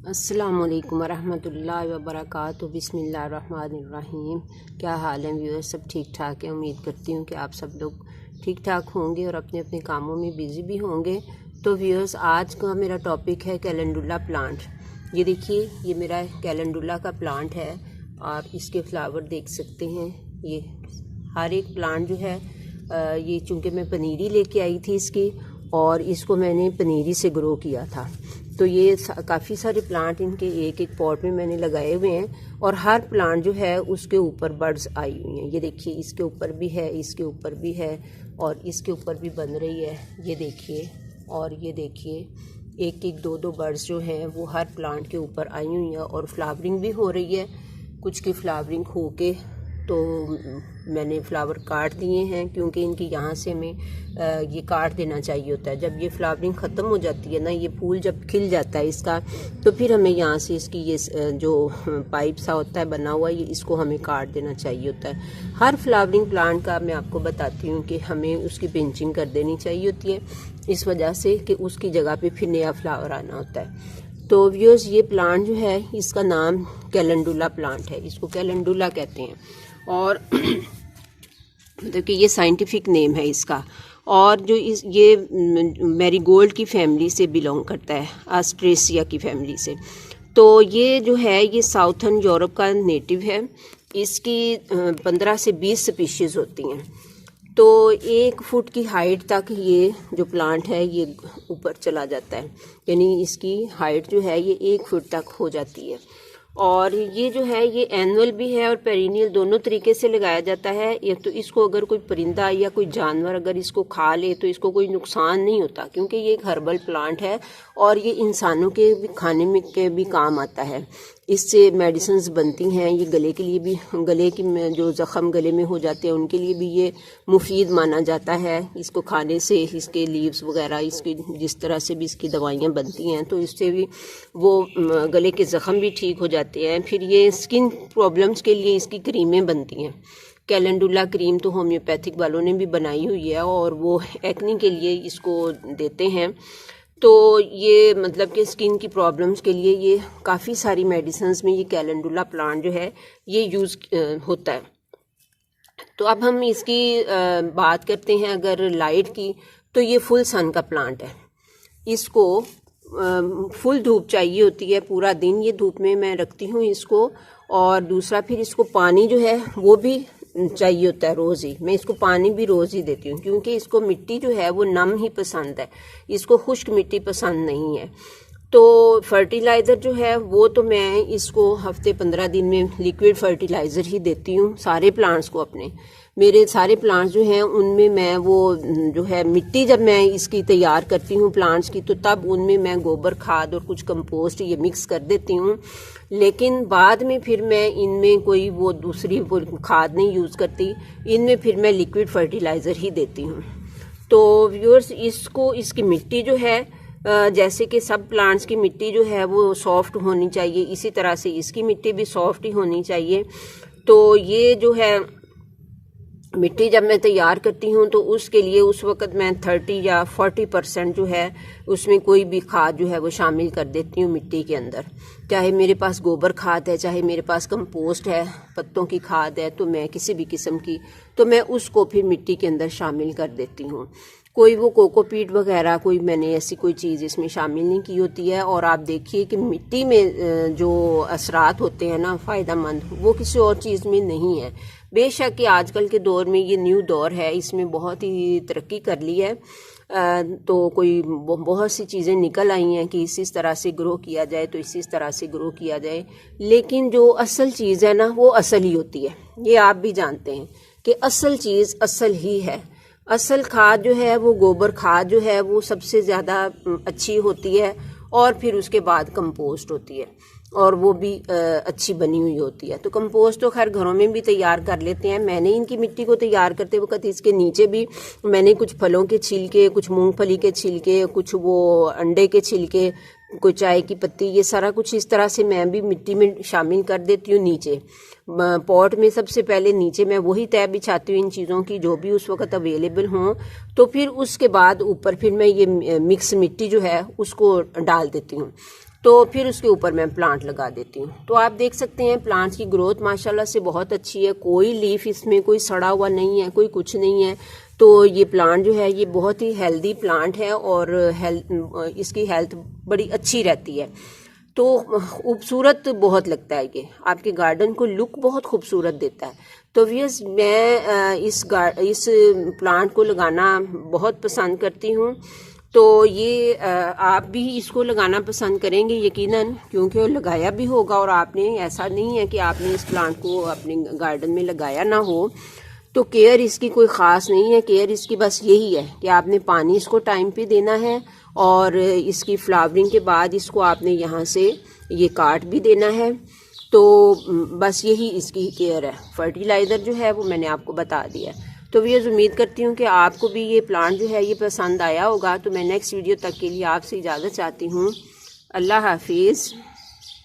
अस्सलामुअलैकुम वरहमतुल्लाहि वबरकातुहू। बिस्मिल्लाहिर्रहमानिर्रहीम। क्या हाल है व्यूअर्स? सब ठीक ठाक है। उम्मीद करती हूँ कि आप सब लोग ठीक ठाक होंगे और अपने अपने कामों में बिज़ी भी होंगे। तो व्यूअर्स, आज का मेरा टॉपिक है कैलेंडुला प्लांट। ये देखिए, ये मेरा कैलेंडुला का प्लांट है। आप इसके फ्लावर देख सकते हैं। ये हर एक प्लांट जो है ये चूँकि मैं पनीरी लेके आई थी इसकी, और इसको मैंने पनीरी से ग्रो किया था। तो ये काफ़ी सारे प्लांट इनके एक एक पॉट में मैंने लगाए हुए हैं, और हर प्लांट जो है उसके ऊपर बर्ड्स आई हुई हैं। ये देखिए, इसके ऊपर भी है, इसके ऊपर भी है, और इसके ऊपर भी बन रही है। ये देखिए, और ये देखिए, एक एक दो दो बर्ड्स जो हैं वो हर प्लांट के ऊपर आई हुई हैं, और फ्लावरिंग भी हो रही है। कुछ की फ्लावरिंग हो के तो मैंने फ्लावर काट दिए हैं, क्योंकि इनकी यहाँ से हमें ये काट देना चाहिए होता है। जब ये फ्लावरिंग ख़त्म हो जाती है ना, ये फूल जब खिल जाता है इसका, तो फिर हमें यहाँ से इसकी ये जो पाइप सा होता है बना हुआ, ये इसको हमें काट देना चाहिए होता है। हर फ्लावरिंग प्लांट का मैं आपको बताती हूँ कि हमें उसकी पिंचिंग कर देनी चाहिए होती है, इस वजह से कि उसकी जगह पर फिर नया फ्लावर आना होता है। तो व्यूअर्स, ये प्लांट जो है इसका नाम कैलेंडुला प्लांट है। इसको कैलेंडुला कहते हैं, और मतलब कि ये साइंटिफिक नेम है इसका। और जो ये मैरीगोल्ड की फैमिली से बिलोंग करता है, एस्ट्रेसिया की फैमिली से। तो ये जो है ये साउथर्न यूरोप का नेटिव है। इसकी 15 से 20 स्पीशीज़ होती हैं। तो 1 फुट की हाइट तक ये जो प्लांट है ये ऊपर चला जाता है, यानी इसकी हाइट जो है ये 1 फुट तक हो जाती है। और ये जो है ये एनुअल भी है और पेरिनियल, दोनों तरीके से लगाया जाता है। एक तो इसको अगर कोई परिंदा या कोई जानवर अगर इसको खा ले तो इसको कोई नुकसान नहीं होता, क्योंकि ये एक हर्बल प्लांट है और ये इंसानों के भी खाने में के भी काम आता है। इससे मेडिसिन्स बनती हैं। ये गले के लिए भी, गले की जो ज़ख़म गले में हो जाते हैं उनके लिए भी ये मुफीद माना जाता है। इसको खाने से, इसके लीव्स वगैरह, इसकी जिस तरह से भी इसकी दवाइयाँ बनती हैं, तो इससे भी वो गले के ज़ख़म भी ठीक हो जाते हैं। फिर ये स्किन प्रॉब्लम्स के लिए इसकी क्रीमें बनती हैं। कैलेंडुला क्रीम तो होम्योपैथिक वालों ने भी बनाई हुई है, और वो एक्ने के लिए इसको देते हैं। तो ये मतलब कि स्किन की प्रॉब्लम्स के लिए ये काफ़ी सारी मेडिसिन्स में ये कैलेंडुला प्लांट जो है ये यूज़ होता है। तो अब हम इसकी बात करते हैं अगर लाइट की, तो ये फुल सन का प्लांट है। इसको फुल धूप चाहिए होती है, पूरा दिन ये धूप में मैं रखती हूँ इसको। और दूसरा, फिर इसको पानी जो है वो भी चाहिए होता है रोज़ ही। मैं इसको पानी भी रोज़ ही देती हूँ, क्योंकि इसको मिट्टी जो है वो नम ही पसंद है, इसको खुश्क मिट्टी पसंद नहीं है। तो फर्टिलाइज़र जो है वो तो मैं इसको हफ्ते 15 दिन में लिक्विड फर्टिलाइज़र ही देती हूँ सारे प्लांट्स को अपने। मेरे सारे प्लांट्स जो हैं उनमें मैं वो जो है मिट्टी जब मैं इसकी तैयार करती हूँ प्लांट्स की, तो तब उनमें मैं गोबर खाद और कुछ कंपोस्ट ये मिक्स कर देती हूँ। लेकिन बाद में फिर मैं इनमें कोई वो दूसरी वो खाद नहीं यूज़ करती, इनमें फिर मैं लिक्विड फर्टिलाइज़र ही देती हूँ। तो व्यूअर्स, इसको इसकी मिट्टी जो है जैसे कि सब प्लांट्स की मिट्टी जो है वो सॉफ्ट होनी चाहिए, इसी तरह से इसकी मिट्टी भी सॉफ्ट ही होनी चाहिए। तो ये जो है मिट्टी जब मैं तैयार करती हूँ तो उसके लिए उस वक़्त मैं 30 या 40% जो है उसमें कोई भी खाद जो है वो शामिल कर देती हूँ मिट्टी के अंदर। चाहे मेरे पास गोबर खाद है, चाहे मेरे पास कंपोस्ट है, पत्तों की खाद है, तो मैं किसी भी किस्म की, तो मैं उसको फिर मिट्टी के अंदर शामिल कर देती हूँ। कोई वो कोकोपीट वगैरह कोई मैंने ऐसी कोई चीज़ इसमें शामिल नहीं की होती है। और आप देखिए कि मिट्टी में जो असरात होते हैं ना फ़ायदेमंद, वो किसी और चीज़ में नहीं है। बेशक कि आजकल के दौर में ये न्यू दौर है, इसमें बहुत ही तरक्की कर ली है। तो कोई बहुत सी चीज़ें निकल आई हैं कि इसी तरह से ग्रो किया जाए, तो इसी तरह से ग्रो किया जाए। लेकिन जो असल चीज़ है ना वो असल ही होती है। ये आप भी जानते हैं कि असल चीज़ असल ही है। असल खाद जो है वो गोबर खाद जो है वो सबसे ज़्यादा अच्छी होती है, और फिर उसके बाद कंपोस्ट होती है, और वो भी अच्छी बनी हुई होती है। तो कंपोस्ट तो खैर घरों में भी तैयार कर लेते हैं। मैंने इनकी मिट्टी को तैयार करते वक्त इसके नीचे भी मैंने कुछ फलों के छिलके, कुछ मूंगफली के छिलके, कुछ वो अंडे के छिलके, कोई चाय की पत्ती, ये सारा कुछ इस तरह से मैं भी मिट्टी में शामिल कर देती हूँ नीचे पॉट में। सबसे पहले नीचे मैं वही तय बिछाती हूँ इन चीज़ों की जो भी उस वक्त अवेलेबल हों। तो फिर उसके बाद ऊपर फिर मैं ये मिक्स मिट्टी जो है उसको डाल देती हूँ। तो फिर उसके ऊपर मैं प्लांट लगा देती हूँ। तो आप देख सकते हैं प्लांट की ग्रोथ माशाल्लाह से बहुत अच्छी है, कोई लीफ इसमें कोई सड़ा हुआ नहीं है, कोई कुछ नहीं है। तो ये प्लांट जो है ये बहुत ही हेल्दी प्लांट है और इसकी हेल्थ बड़ी अच्छी रहती है। तो खूबसूरत बहुत लगता है, ये आपके गार्डन को लुक बहुत खूबसूरत देता है। तो व्यूअर्स मैं इस प्लांट को लगाना बहुत पसंद करती हूँ। तो ये आप भी इसको लगाना पसंद करेंगे यकीनन, क्योंकि वो लगाया भी होगा और आपने, ऐसा नहीं है कि आपने इस प्लांट को अपने गार्डन में लगाया ना हो। तो केयर इसकी कोई ख़ास नहीं है, केयर इसकी बस यही है कि आपने पानी इसको टाइम पे देना है और इसकी फ्लावरिंग के बाद इसको आपने यहाँ से ये काट भी देना है। तो बस यही इसकी केयर है। फर्टिलाइज़र जो है वो मैंने आपको बता दिया। तो व्यूअर्स उम्मीद करती हूँ कि आपको भी ये प्लांट जो है ये पसंद आया होगा। तो मैं नेक्स्ट वीडियो तक के लिए आपसे इजाज़त चाहती हूँ। अल्लाह हाफिज़।